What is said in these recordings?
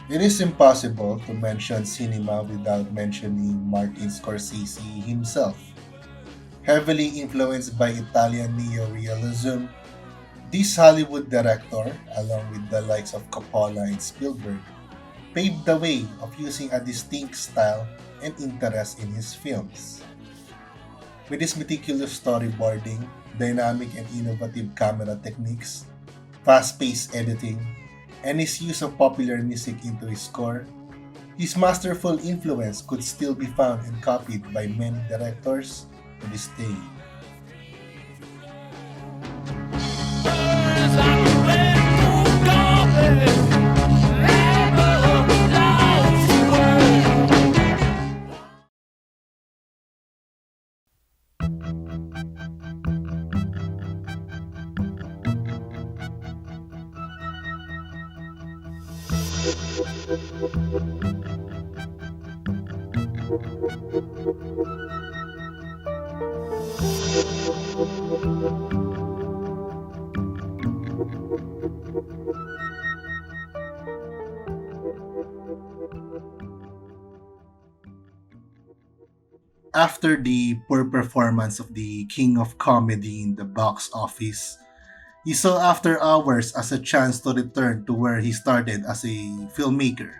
It is impossible to mention cinema without mentioning Martin Scorsese himself. Heavily influenced by Italian neorealism, this Hollywood director, along with the likes of Coppola and Spielberg, paved the way of using a distinct style and interest in his films. With his meticulous storyboarding, dynamic and innovative camera techniques, fast-paced editing, and his use of popular music into his score, his masterful influence could still be found and copied by many directors to this day. After the poor performance of the King of Comedy in the box office, he saw After Hours as a chance to return to where he started as a filmmaker,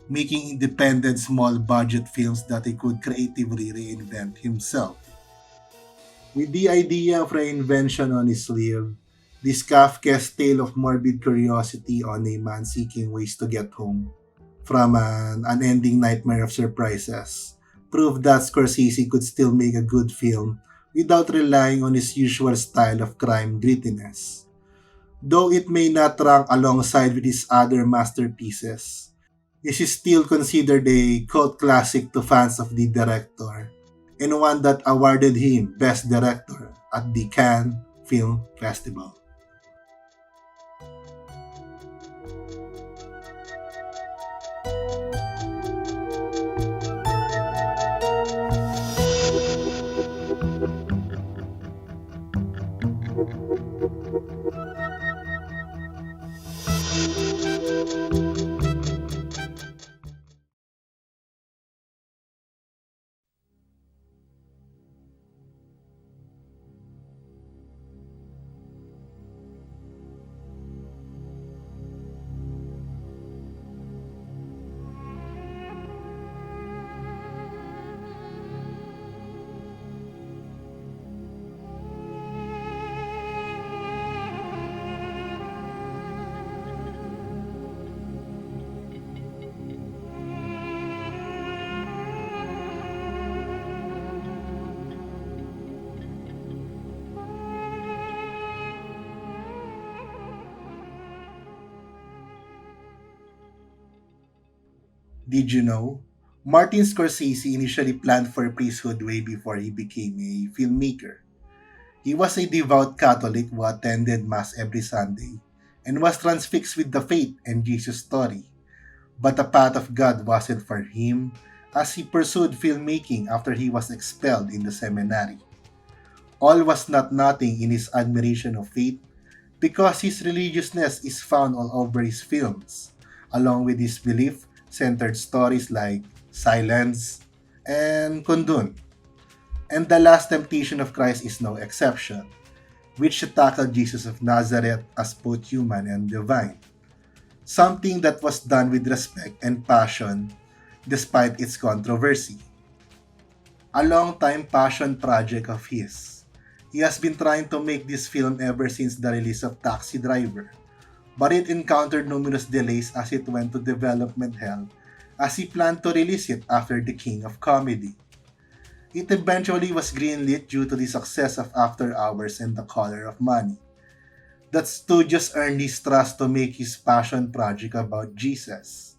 making independent small budget films that he could creatively reinvent himself. With the idea of reinvention on his sleeve, this Kafka's tale of morbid curiosity on a man seeking ways to get home from an unending nightmare of surprises proved that Scorsese could still make a good film without relying on his usual style of crime grittiness. Though it may not rank alongside with his other masterpieces, this is still considered a cult classic to fans of the director and one that awarded him Best Director at the Cannes Film Festival. Did you know? Martin Scorsese initially planned for priesthood way before he became a filmmaker. He was a devout Catholic who attended Mass every Sunday and was transfixed with the faith and Jesus story. But the path of God wasn't for him as he pursued filmmaking after he was expelled in the seminary. All was not nothing in his admiration of faith because his religiousness is found all over his films, along with his belief centered stories like Silence and Kundun. And The Last Temptation of Christ is no exception, which tackled Jesus of Nazareth as both human and divine, something that was done with respect and passion despite its controversy. A long-time passion project of his. He has been trying to make this film ever since the release of Taxi Driver, but it encountered numerous delays as it went to development hell as he planned to release it after The King of Comedy. It eventually was greenlit due to the success of After Hours and The Color of Money. That studios earned his trust to make his passion project about Jesus.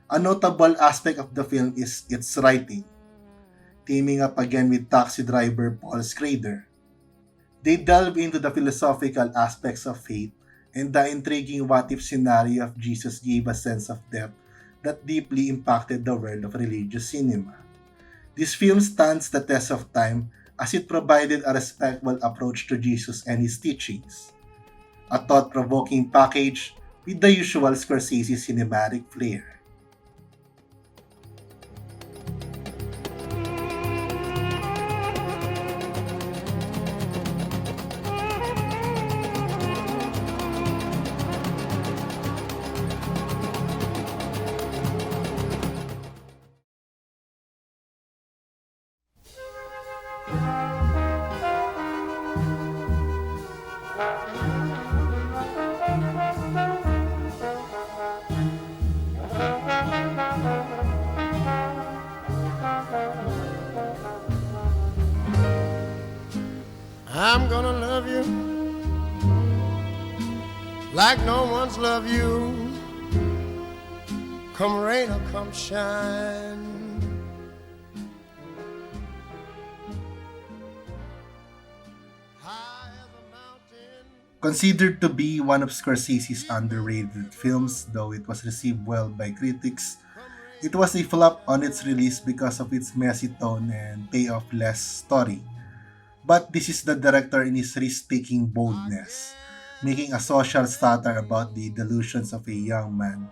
A notable aspect of the film is its writing, teaming up again with taxi driver Paul Schrader. They delve into the philosophical aspects of faith, and the intriguing what if scenario of Jesus gave a sense of depth that deeply impacted the world of religious cinema. This film stands the test of time as it provided a respectful approach to Jesus and his teachings, a thought provoking package with the usual Scorsese cinematic flair. I'm gonna love you like no one's loved you. Come rain or come shine. High as a mountain. Considered to be one of Scorsese's underrated films, though it was received well by critics, it was a flop on its release because of its messy tone and payoff-less story. But this is the director in his risk-taking boldness, making a social satire about the delusions of a young man,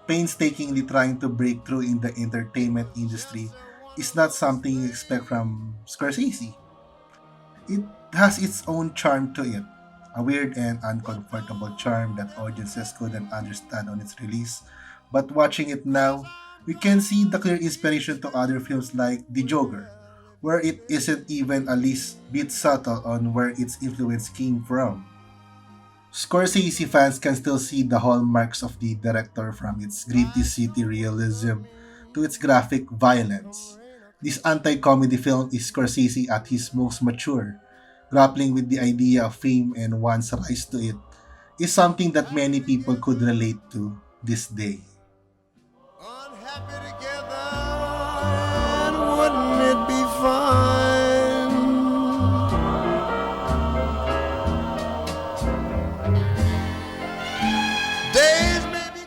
painstakingly trying to break through in the entertainment industry is not something you expect from Scorsese. It has its own charm to it, a weird and uncomfortable charm that audiences couldn't understand on its release. But watching it now, we can see the clear inspiration to other films like The Joker, where it isn't even a least bit subtle on where its influence came from. Scorsese fans can still see the hallmarks of the director from its gritty city realism to its graphic violence. This anti-comedy film is Scorsese at his most mature, grappling with the idea of fame and one's rise to it is something that many people could relate to this day. Unhappy together, and wouldn't it be fine? Days may be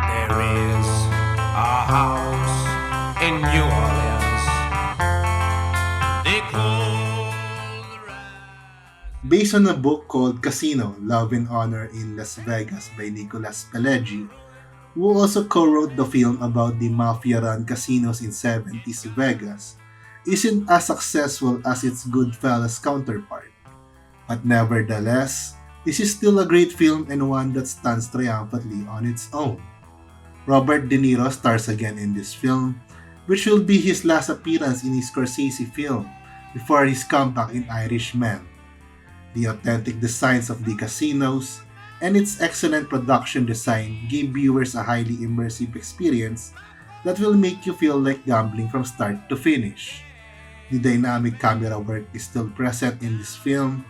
There is a house in New Orleans. They call the Based on a book called Casino, Love and Honor in Las Vegas by Nicolas Pileggi, who also co-wrote the film about the mafia-run casinos in 70s Vegas, isn't as successful as its Goodfellas counterpart. But nevertheless, this is still a great film and one that stands triumphantly on its own. Robert De Niro stars again in this film, which will be his last appearance in his Scorsese film before his comeback in Irishman. The authentic designs of the casinos and its excellent production design give viewers a highly immersive experience that will make you feel like gambling from start to finish. The dynamic camera work is still present in this film,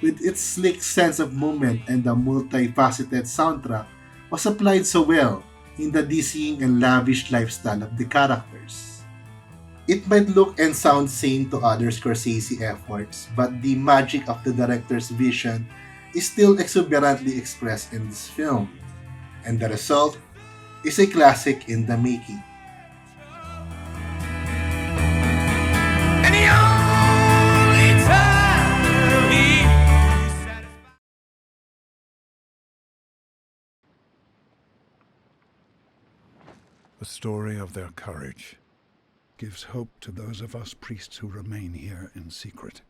with its slick sense of movement and the multifaceted soundtrack was applied so well in the dizzying and lavish lifestyle of the characters. It might look and sound same to other Scorsese efforts, but the magic of the director's vision is still exuberantly expressed in this film, and the result is a classic in the making. and the only time he The story of their courage gives hope to those of us priests who remain here in secret.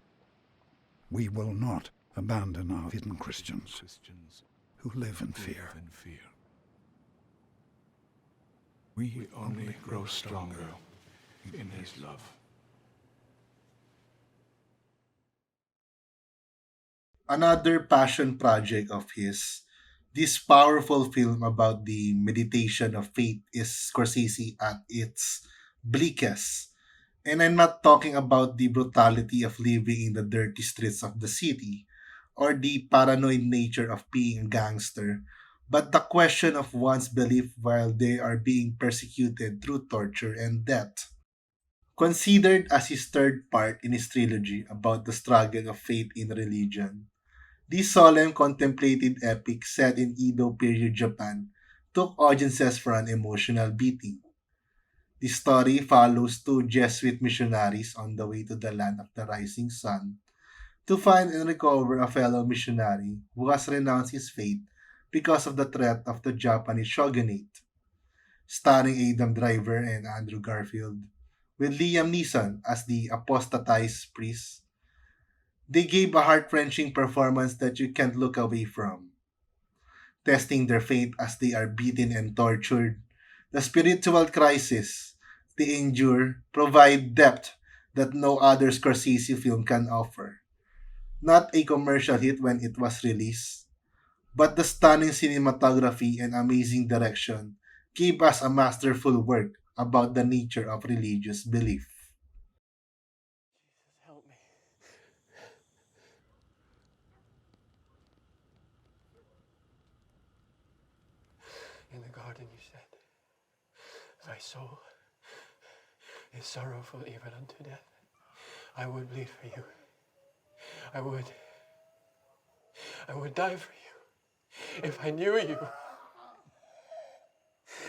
We will not abandon our hidden Christians who live in fear. We only grow stronger in His love. Another passion project of his, this powerful film about the meditation of faith is Scorsese at its bleakest. And I'm not talking about the brutality of living in the dirty streets of the city or the paranoid nature of being a gangster, but the question of one's belief while they are being persecuted through torture and death. Considered as his third part in his trilogy about the struggle of faith in religion, this solemn contemplative epic set in Edo period Japan took audiences for an emotional beating. The story follows two Jesuit missionaries on the way to the land of the rising sun to find and recover a fellow missionary who has renounced his faith because of the threat of the Japanese shogunate. Starring Adam Driver and Andrew Garfield, with Liam Neeson as the apostatized priest, they gave a heart-wrenching performance that you can't look away from, testing their faith as they are beaten and tortured. The spiritual crisis they endure provide depth that no other Scorsese film can offer. Not a commercial hit when it was released, but the stunning cinematography and amazing direction gave us a masterful work about the nature of religious belief. Help me. In the garden you said, thy soul is sorrowful even unto death. I would bleed for you. I would die for you if I knew you.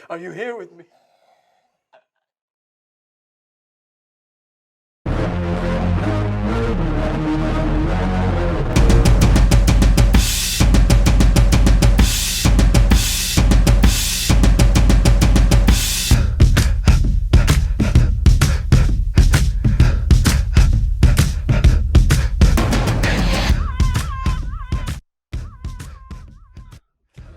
Are you here with me?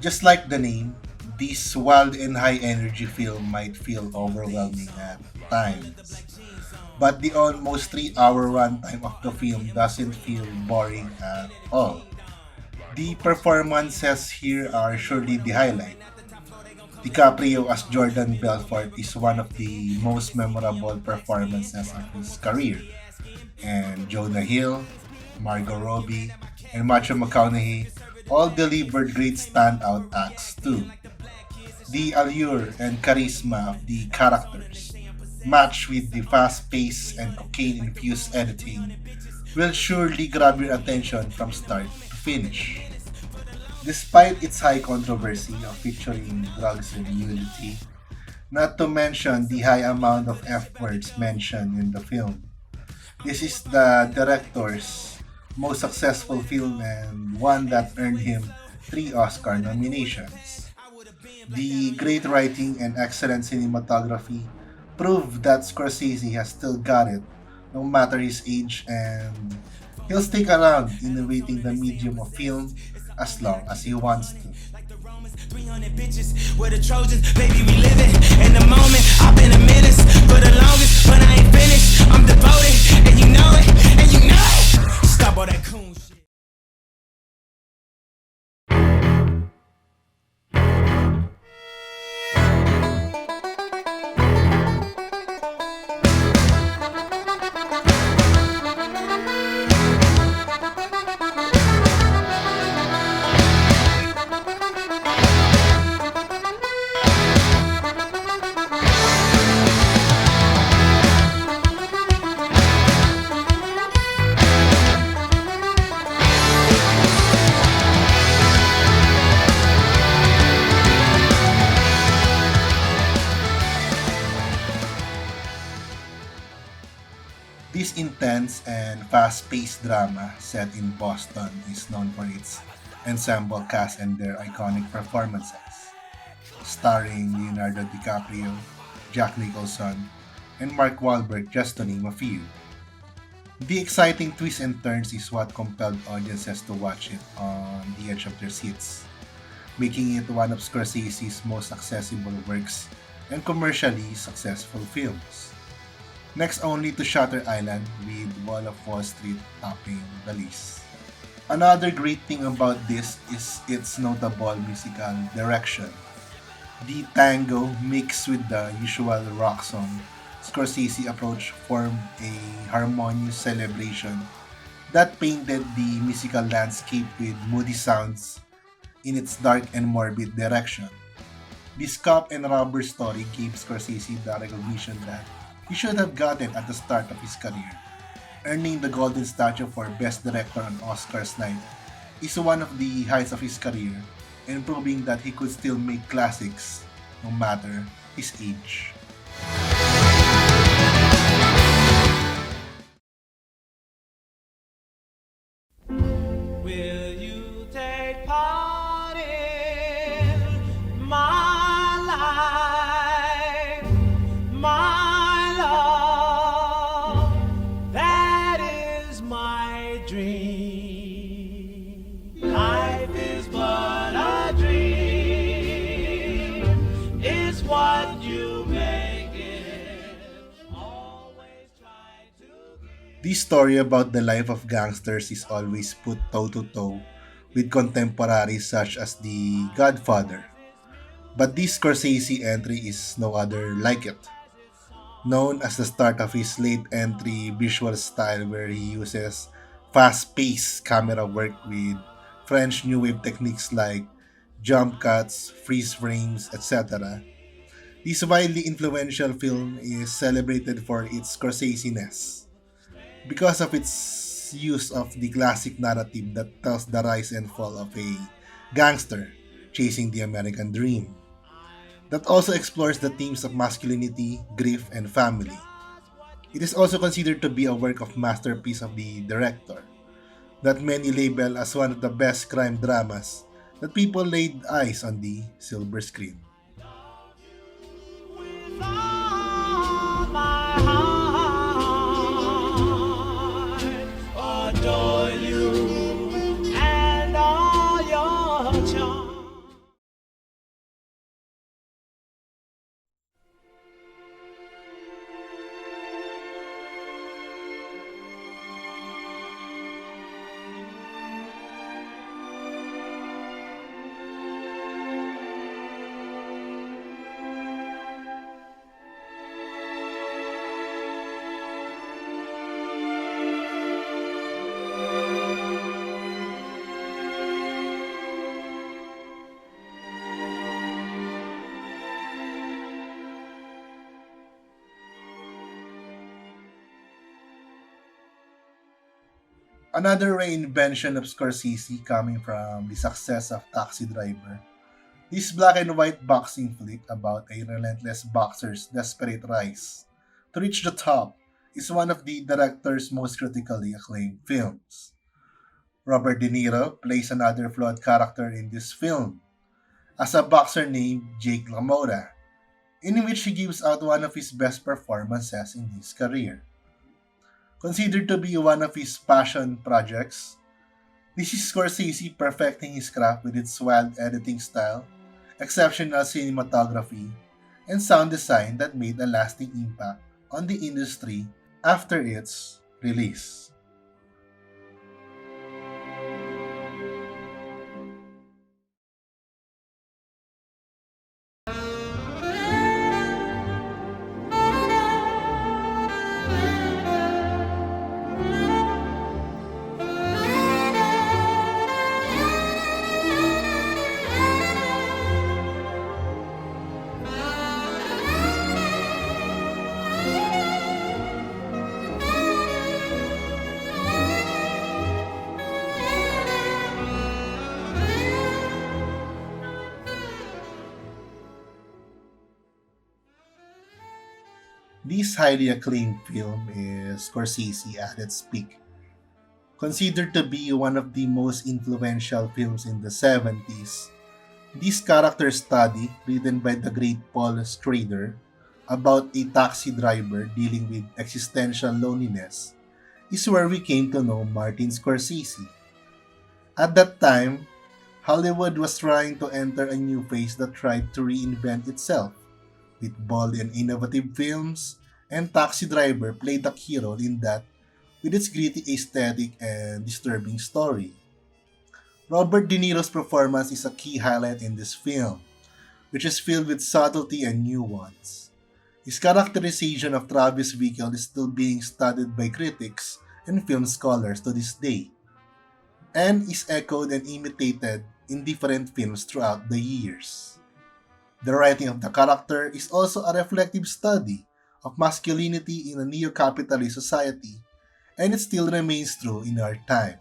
Just like the name, this wild and high energy film might feel overwhelming at times. But the almost 3 hour runtime of the film doesn't feel boring at all. The performances here are surely the highlight. DiCaprio as Jordan Belfort is one of the most memorable performances of his career. And Jonah Hill, Margot Robbie, and Matthew McConaughey all delivered great standout acts too. The allure and charisma of the characters, matched with the fast pace and cocaine infused editing, will surely grab your attention from start to finish. Despite its high controversy of featuring drugs and nudity, not to mention the high amount of F words mentioned in the film, this is the director's most successful film and one that earned him 3 Oscar nominations. The great writing and excellent cinematography prove that Scorsese has still got it, no matter his age, and he'll stick around innovating the medium of film as long as he wants to. 300 bitches with the Trojans, baby, we living in the moment. I've been a menace for the longest, but I ain't finished. I'm devoted, and you know it, and you know it. Stop all that coon shit. This intense and fast-paced drama set in Boston is known for its ensemble cast and their iconic performances, starring Leonardo DiCaprio, Jack Nicholson, and Mark Wahlberg just to name a few. The exciting twists and turns is what compelled audiences to watch it on the edge of their seats, making it one of Scorsese's most accessible works and commercially successful films. Next only to Shutter Island, with Wall of Wall Street topping the list. Another great thing about this is its notable musical direction. The tango mixed with the usual rock song Scorsese approach formed a harmonious celebration that painted the musical landscape with moody sounds in its dark and morbid direction. This cop and robber story gave Scorsese the recognition that he should have gotten at the start of his career. Earning the Golden Statue for Best Director on Oscars night is one of the heights of his career and proving that he could still make classics no matter his age. Will you take part in my life, my love? That is my dream. Life is but a dream. It's what you make it. Always try to give. This story about the life of gangsters is always put toe to toe with contemporaries such as The Godfather. But this Scorsese entry is no other like it. Known as the start of his late entry visual style where he uses fast-paced camera work with French New Wave techniques like jump cuts, freeze frames, etc. This widely influential film is celebrated for its Scorsese-ness because of its use of the classic narrative that tells the rise and fall of a gangster chasing the American dream. That also explores the themes of masculinity, grief, and family. It is also considered to be a work of masterpiece of the director, that many label as one of the best crime dramas that people laid eyes on the silver screen. With all my heart, adore you and all your charm. Another reinvention of Scorsese coming from the success of Taxi Driver. This black and white boxing flick about a relentless boxer's desperate rise to reach the top is one of the director's most critically acclaimed films. Robert De Niro plays another flawed character in this film as a boxer named Jake LaMotta, in which he gives out one of his best performances in his career. Considered to be one of his passion projects, this is Scorsese perfecting his craft with its wild editing style, exceptional cinematography, and sound design that made a lasting impact on the industry after its release. This highly acclaimed film is Scorsese at its peak, considered to be one of the most influential films in the 70s. This character study, written by the great Paul Schrader, about a taxi driver dealing with existential loneliness, is where we came to know Martin Scorsese. At that time, Hollywood was trying to enter a new phase that tried to reinvent itself, with bold and innovative films, and Taxi Driver played a key role in that with its gritty aesthetic and disturbing story. Robert De Niro's performance is a key highlight in this film, which is filled with subtlety and nuance. His characterization of Travis Bickle is still being studied by critics and film scholars to this day, and is echoed and imitated in different films throughout the years. The writing of the character is also a reflective study of masculinity in a neo-capitalist society, and it still remains true in our time.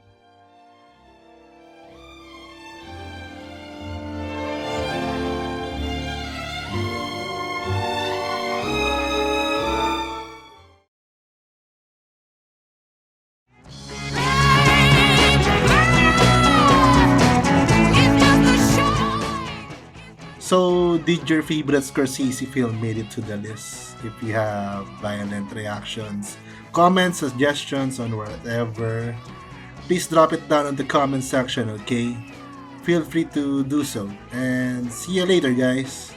So, did your favorite Scorsese film made it to the list? If you have violent reactions, comments, suggestions on whatever, please drop it down in the comment section, okay? Feel free to do so. And see you later, guys.